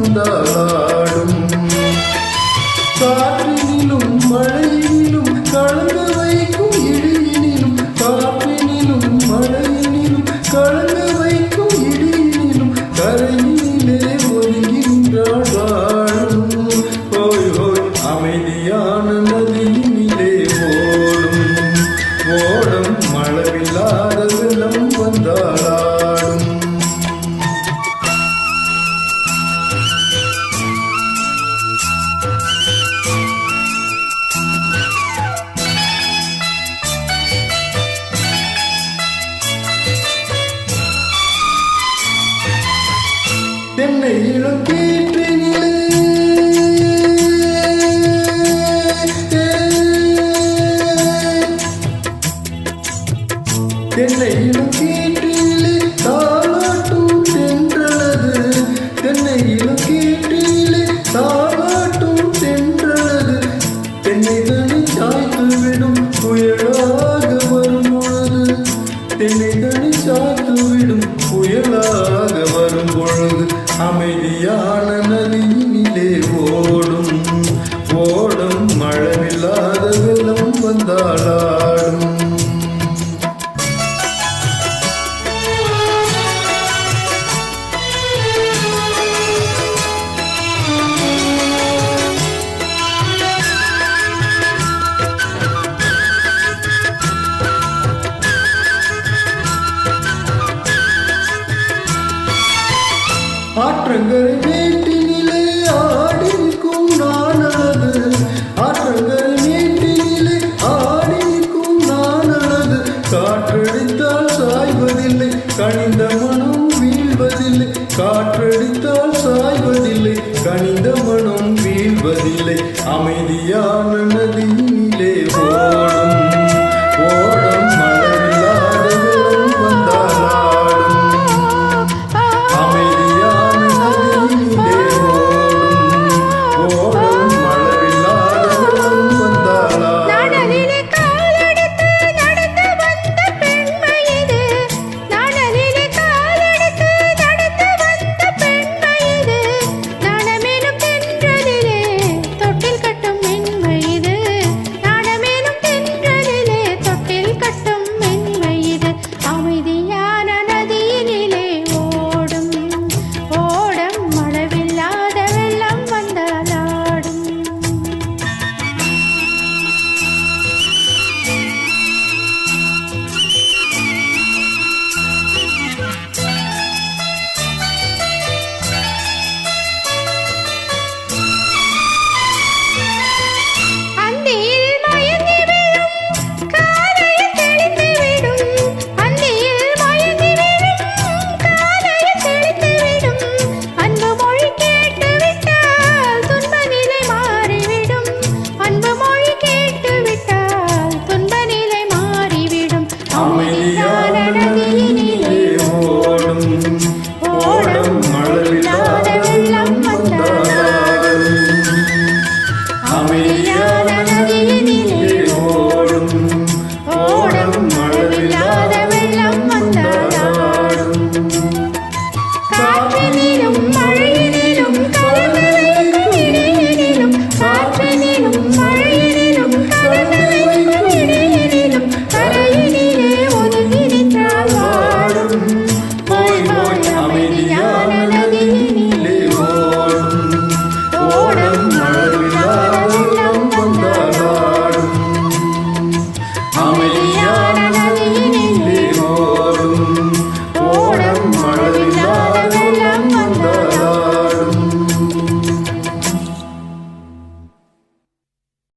வந்தாளாடும். காற்றினிலும் மழையினிலும் கலங்க வைக்கும் இடியினிலும், காற்றினிலும் மழையினிலும் கலங்க வைக்கும் இடியினிலும் கரையினிலே ஒதுங்கின்றாள் வாழும். ஓய் ஓய் அமைதியான நதியினிலே ஓடும் ஓடும் மழவில்லாத வெள்ளம் வந்தாளாடும். தென்னை இளம் கீற்றினிலே தென்னை இளம் கீற்றினிலே தாளாட்டும் தென்றலது, தென்னை இளம் கீற்றினிலே தாளாட்டும் தென்றலது, தென்னை தனி சாய்த்து விடும் புயலாக வரும் பொழுது, தென்னை தனி சாய்த்து விடும் புயலாக வரும் பொழுது அமைதியான நதியினிலே ஓடும் ஓடும் மழவில்லாத வெள்ளம் வந்தாளாடும். ஆற்றங்கரை மேட்டினிலே ஆடி நிற்கும் நானது, ஆற்றங்கரை மேட்டினிலே ஆடி நிற்கும் நானது, காற்றடித்தால் சாய்வதில்லை கனிந்த மனம் வீழ்வதில்லை, காற்றடித்தால் சாய்வதில்லை கனிந்த மனம் வீழ்வதில்லை அமைதியான